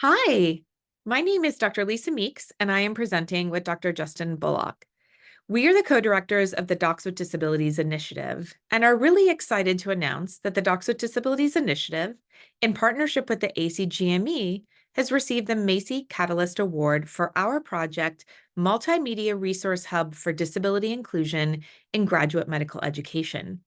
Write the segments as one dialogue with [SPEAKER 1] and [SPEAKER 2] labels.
[SPEAKER 1] Hi, my name is Dr. Lisa Meeks, and I am presenting with Dr. Justin Bullock. We are the co-directors of the Docs with Disabilities Initiative and are really excited to announce that the Docs with Disabilities Initiative, in partnership with the ACGME, has received the Macy Catalyst Award for our project, Multimedia Resource Hub for Disability Inclusion in Graduate Medical Education.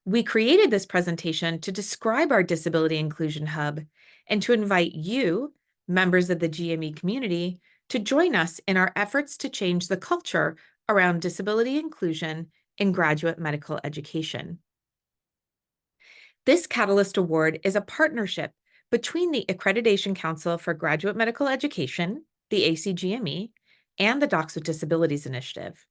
[SPEAKER 1] We created this presentation to describe our Disability Inclusion Hub and to invite you, members of the GME community, to join us in our efforts to change the culture around disability inclusion in graduate medical education. This Catalyst Award is a partnership between the Accreditation Council for Graduate Medical Education, the ACGME, and the Docs with Disabilities Initiative.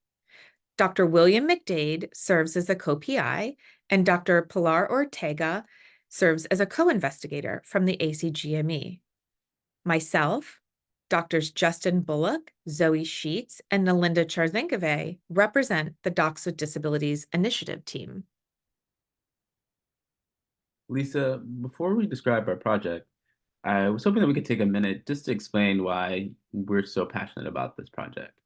[SPEAKER 1] Dr. William McDade serves as a co-PI, and Dr. Pilar Ortega serves as a co-investigator from the ACGME. Myself, Drs. Justin Bullock, Zoe Sheets, and Nalinda Charzankove represent the Docs with Disabilities Initiative team.
[SPEAKER 2] Lisa, before we describe our project, I was hoping that we could take a minute just to explain why we're so passionate about this project.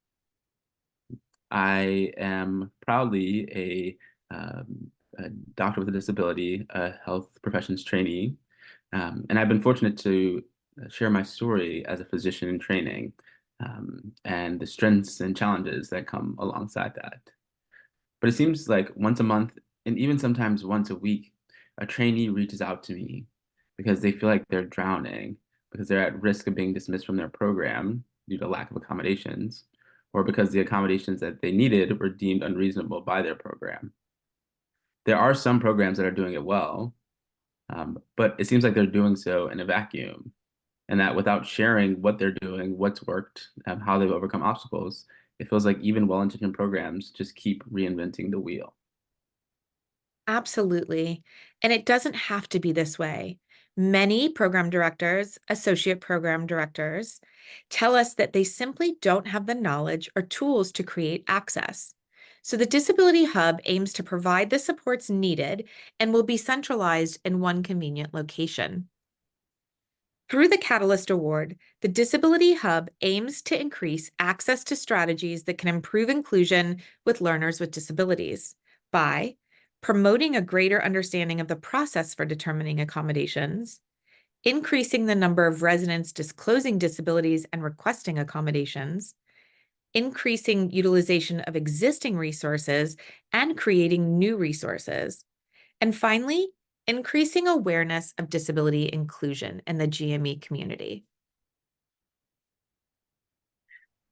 [SPEAKER 2] I am proudly a doctor with a disability, a health professions trainee, and I've been fortunate to share my story as a physician in training and the strengths and challenges that come alongside that. But it seems like once a month, and even sometimes once a week, a trainee reaches out to me because they feel like they're drowning, because they're at risk of being dismissed from their program due to lack of accommodations, or because the accommodations that they needed were deemed unreasonable by their program. There are some programs that are doing it well, but it seems like they're doing so in a vacuum, and that without sharing what they're doing, what's worked, how they've overcome obstacles, it feels like even well-intentioned programs just keep reinventing the wheel.
[SPEAKER 1] Absolutely. And it doesn't have to be this way. Many program directors, associate program directors, tell us that they simply don't have the knowledge or tools to create access. So the Disability Hub aims to provide the supports needed and will be centralized in one convenient location. Through the Catalyst Award, the Disability Hub aims to increase access to strategies that can improve inclusion with learners with disabilities by promoting a greater understanding of the process for determining accommodations, increasing the number of residents disclosing disabilities and requesting accommodations, increasing utilization of existing resources and creating new resources, and finally, increasing awareness of disability inclusion in the GME community.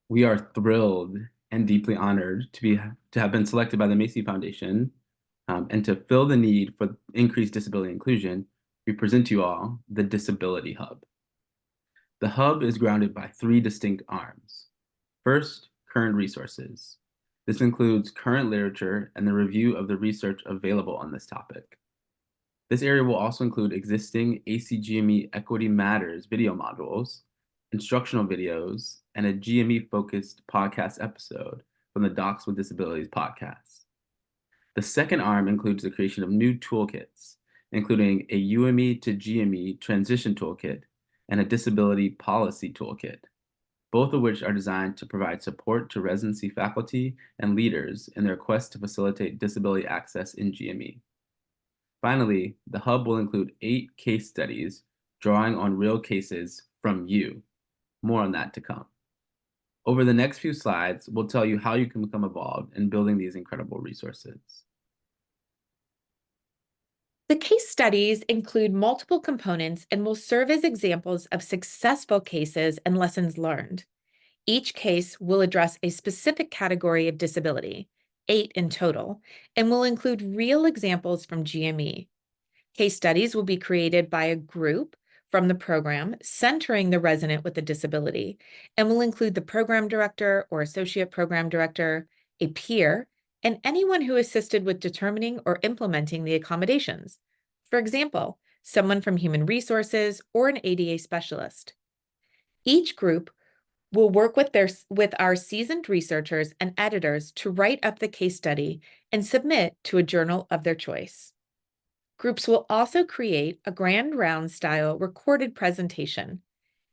[SPEAKER 2] We are thrilled and deeply honored to have been selected by the Macy Foundation and to fill the need for increased disability inclusion. We present to you all the Disability Hub. The Hub is grounded by three distinct arms. First, current resources. This includes current literature and the review of the research available on this topic. This area will also include existing ACGME Equity Matters video modules, instructional videos, and a GME-focused podcast episode from the Docs with Disabilities podcast. The second arm includes the creation of new toolkits, including a UME to GME transition toolkit and a disability policy toolkit, both of which are designed to provide support to residency faculty and leaders in their quest to facilitate disability access in GME. Finally, the Hub will include 8 case studies drawing on real cases from you. More on that to come. Over the next few slides, we'll tell you how you can become involved in building these incredible resources.
[SPEAKER 1] The case studies include multiple components and will serve as examples of successful cases and lessons learned. Each case will address a specific category of disability, 8 in total, and will include real examples from GME. Case studies will be created by a group from the program centering the resident with a disability and will include the program director or associate program director, a peer, and anyone who assisted with determining or implementing the accommodations. For example, someone from human resources or an ADA specialist. Each group will work with our seasoned researchers and editors to write up the case study and submit to a journal of their choice. Groups will also create a grand round style recorded presentation,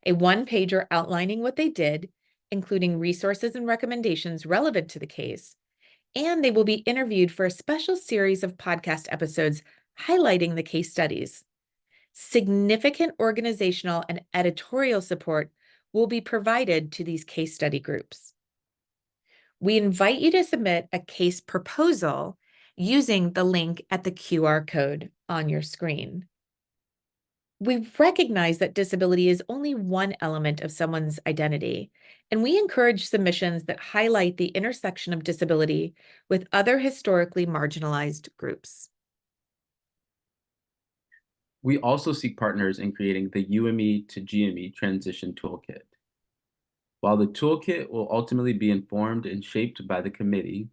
[SPEAKER 1] a one-pager outlining what they did, including resources and recommendations relevant to the case, and they will be interviewed for a special series of podcast episodes highlighting the case studies. Significant organizational and editorial support will be provided to these case study groups. We invite you to submit a case proposal using the link at the QR code on your screen. We recognize that disability is only one element of someone's identity, and we encourage submissions that highlight the intersection of disability with other historically marginalized groups.
[SPEAKER 2] We also seek partners in creating the UME to GME transition toolkit. While the toolkit will ultimately be informed and shaped by the committee,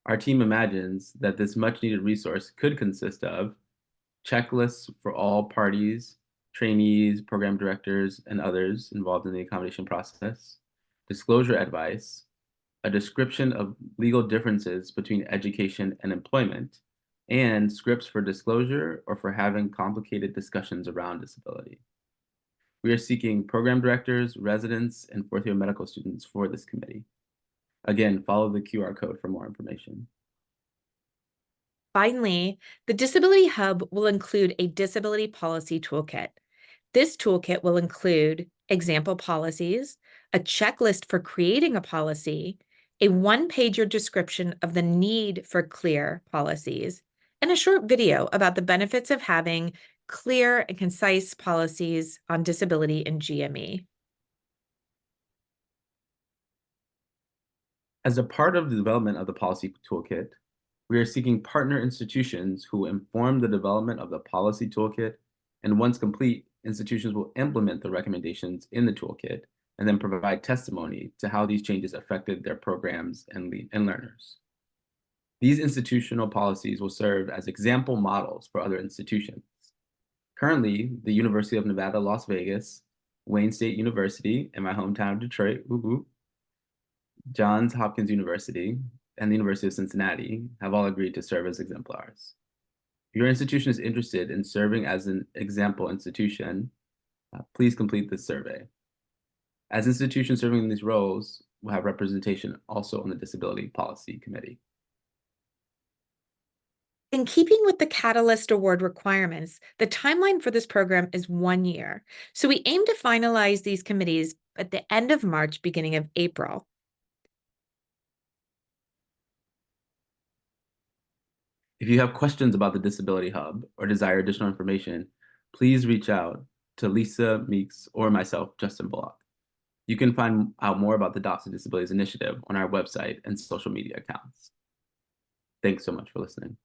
[SPEAKER 2] our team imagines that this much-needed resource could consist of checklists for all parties, trainees, program directors, and others involved in the accommodation process, disclosure advice, a description of legal differences between education and employment, and scripts for disclosure or for having complicated discussions around disability. We are seeking program directors, residents, and fourth-year medical students for this committee. Again, follow the QR code for more information.
[SPEAKER 1] Finally, the Disability Hub will include a disability policy toolkit. This toolkit will include example policies, a checklist for creating a policy, a one-pager description of the need for clear policies, and a short video about the benefits of having clear and concise policies on disability in GME.
[SPEAKER 2] As a part of the development of the policy toolkit, we are seeking partner institutions who inform the development of the policy toolkit, and once complete, institutions will implement the recommendations in the toolkit and then provide testimony to how these changes affected their programs and learners. These institutional policies will serve as example models for other institutions. Currently, the University of Nevada, Las Vegas, Wayne State University, in my hometown of Detroit, Johns Hopkins University, and the University of Cincinnati have all agreed to serve as exemplars. If your institution is interested in serving as an example institution, please complete this survey. As institutions serving in these roles, will have representation also on the Disability Policy Committee.
[SPEAKER 1] In keeping with the Catalyst Award requirements, the timeline for this program is 1 year. So we aim to finalize these committees at the end of March, beginning of April.
[SPEAKER 2] If you have questions about the Disability Hub or desire additional information, please reach out to Lisa, Meeks, or myself, Justin Bullock. You can find out more about the Disabilities Initiative on our website and social media accounts. Thanks so much for listening.